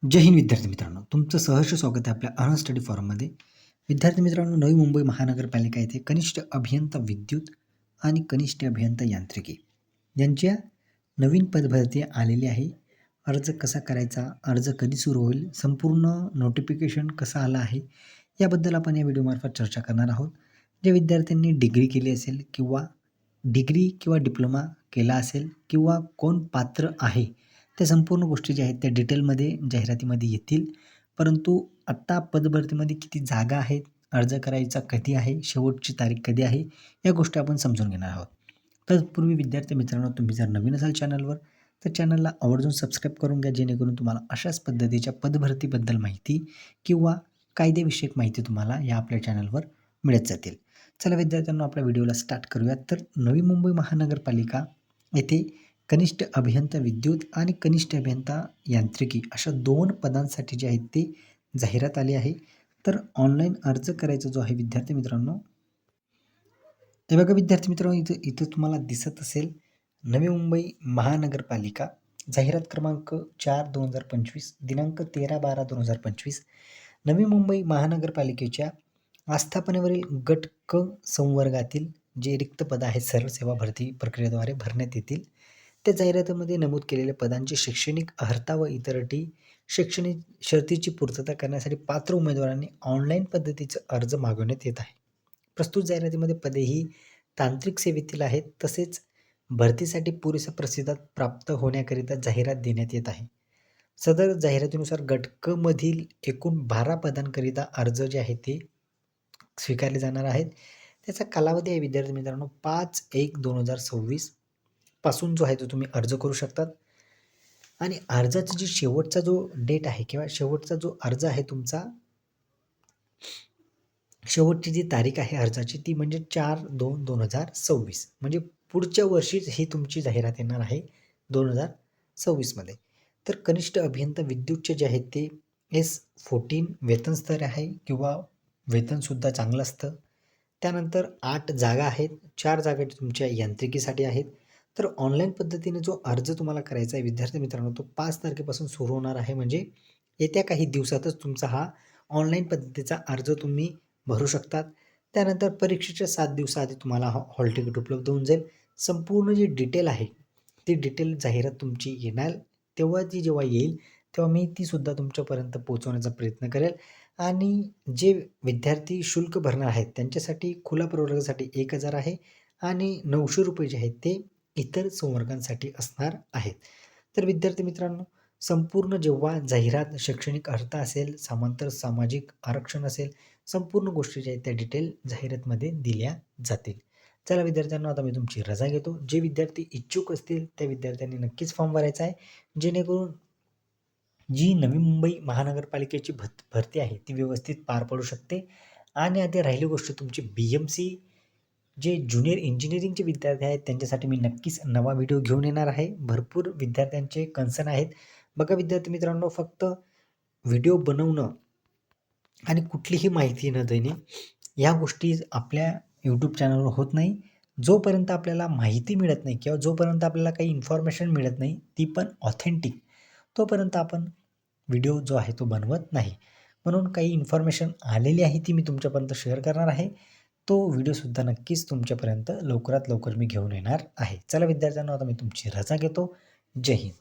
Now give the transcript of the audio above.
जय हिंद विद्यार्थी मित्रांनो, तुमचं सहर्ष स्वागत आहे आपल्या अनंत स्टडी फॉरममध्ये. विद्यार्थी मित्रांनो, नवी मुंबई महानगरपालिका येथे कनिष्ठ अभियंता विद्युत आणि कनिष्ठ अभियंता यांत्रिकी यांच्या नवीन पदभरती आलेली आहे. अर्ज कसा करायचा, अर्ज कधी सुरू होईल, संपूर्ण नोटिफिकेशन कसं आलं आहे, याबद्दल आपण या व्हिडिओमार्फत चर्चा करणार आहोत. ज्या विद्यार्थ्यांनी डिग्री केली असेल किंवा डिप्लोमा केला असेल किंवा कोण पात्र आहे, त्या संपूर्ण गोष्टी ज्या आहेत त्या डिटेलमध्ये जाहिरातीमध्ये येतील. परंतु आत्ता पदभरतीमध्ये किती जागा आहेत, अर्ज करायचा कधी आहे, शेवटची तारीख कधी आहे, या गोष्टी आपण समजून घेणार आहोत. तत्पूर्वी विद्यार्थी मित्रांनो, तुम्ही जर नवीन असाल चॅनलवर तर चॅनलला आवर्जून सबस्क्राईब करून घ्या, जेणेकरून तुम्हाला अशाच पद्धतीच्या पदभरतीबद्दल माहिती किंवा कायदेविषयक माहिती तुम्हाला या आपल्या चॅनलवर मिळत जातील. चला विद्यार्थ्यांनो, आपल्या व्हिडिओला स्टार्ट करूयात. तर नवी मुंबई महानगरपालिका येथे कनिष्ठ अभियंता विद्युत आणि कनिष्ठ अभियंता यांत्रिकी अशा 2 पदांसाठी जे आहेत ते जाहिरात आली आहे. तर ऑनलाईन अर्ज करायचा जो आहे विद्यार्थी मित्रांनो, हे बघा विद्यार्थी मित्रांनो, इथं इथं तुम्हाला दिसत असेल नवी मुंबई महानगरपालिका जाहिरात क्रमांक 4/2025 दिनांक 13/12/2025 नवी मुंबई महानगरपालिकेच्या आस्थापनेवरील गट क संवर्गातील जे रिक्त पद आहेत सर्व सेवा भरती प्रक्रियेद्वारे भरण्यात येतील. त्या जाहिरातीमध्ये नमूद केलेल्या पदांची शैक्षणिक अर्हता व इतर अटी शैक्षणिक शर्तीची पूर्तता करण्यासाठी पात्र उमेदवारांनी ऑनलाईन पद्धतीचा अर्ज मागवण्यात येत आहे. प्रस्तुत जाहिरातीमध्ये पदे ही तांत्रिक सेवेतील आहेत. तसेच भरतीसाठी पुरेसा प्रतिसाद प्राप्त होण्याकरिता जाहिरात देण्यात येत आहे. सदर जाहिरातीनुसार गट क मधील एकूण 12 पदांकरिता अर्ज जे आहेत ते स्वीकारले जाणार आहेत. त्याचा कालावधी आहे विद्यार्थी मित्रांनो 5/1/2026 पासून जो आहे तो तुम्ही अर्ज करू शकतात. आणि अर्जाचा जी शेवटचा जो डेट आहे किंवा शेवटचा जो अर्ज आहे तुमचा, शेवटची जी तारीख आहे अर्जाची ती म्हणजे 4/2/2026 म्हणजे पुढच्या वर्षीच ही तुमची जाहिरात येणार आहे 2026 मध्ये. तर कनिष्ठ अभियंता विद्युतचे जे आहेत ते S14 वेतन स्तर आहे किंवा वेतनसुद्धा चांगलं असतं. त्यानंतर 8 जागा आहेत, 4 जागा तुमच्या यांत्रिकीसाठी आहेत. तर ऑनलाईन पद्धतीने जो अर्ज तुम्हाला करायचा आहे विद्यार्थी मित्रांनो, तो 5 तारखेपासून सुरू होणार आहे. म्हणजे येत्या काही दिवसातच तुमचा हा ऑनलाईन पद्धतीचा अर्ज तुम्ही भरू शकतात. त्यानंतर परीक्षेच्या 7 दिवसाआधी तुम्हाला हॉल तिकीट उपलब्ध होऊन जाईल. संपूर्ण जी डिटेल आहे ती डिटेल जाहिरात तुमची येणार, जेव्हा येईल तेव्हा मी तीसुद्धा तुमच्यापर्यंत पोहोचवण्याचा प्रयत्न करेल. आणि जे विद्यार्थी शुल्क भरणार आहेत त्यांच्यासाठी खुला प्रवर्गासाठी 1,000 आहे आणि 900 रुपये जे आहेत ते इतर संवर्गांसाठी असणार आहेत. तर विद्यार्थी मित्रांनो, संपूर्ण जेव्हा जाहिरात शैक्षणिक अर्हता असेल, समांतर सामाजिक आरक्षण असेल, संपूर्ण गोष्टी ज्या आहेत त्या डिटेल जाहिरातमध्ये दिल्या जातील. चला विद्यार्थ्यांनो, आता मी तुमची रजा घेतो. जे विद्यार्थी इच्छुक असतील त्या विद्यार्थ्यांनी नक्कीच फॉर्म भरायचा आहे, जेणेकरून जी नवी मुंबई महानगरपालिकेची भरती आहे ती व्यवस्थित पार पडू शकते. आणि आता राहिली गोष्ट तुमची BMC जे ज्युनियर इंजिनिअरिंगचे विद्यार्थी आहेत त्यांच्यासाठी मी नक्कीच नवा व्हिडिओ घेऊन येणार आहे. भरपूर विद्यार्थ्यांचे कन्सर्न आहेत. बघा विद्यार्थी मित्रांनो, फक्त व्हिडिओ बनवणं आणि कुठलीही माहिती न देणे या गोष्टी आपल्या यूट्यूब चॅनलवर होत नाही. जोपर्यंत आपल्याला माहिती मिळत नाही किंवा जोपर्यंत आपल्याला काही इन्फॉर्मेशन मिळत नाही, ती पण ऑथेंटिक, तोपर्यंत आपण व्हिडिओ जो आहे तो बनवत नाही. म्हणून काही इन्फॉर्मेशन आलेली आहे ती मी तुमच्यापर्यंत शेअर करणार आहे. तो व्हिडिओसुद्धा नक्कीच तुमच्यापर्यंत लवकरात लवकर मी घेऊन येणार आहे. चला विद्यार्थ्यांनो, आता मी तुमची रजा घेतो. जय हिंद.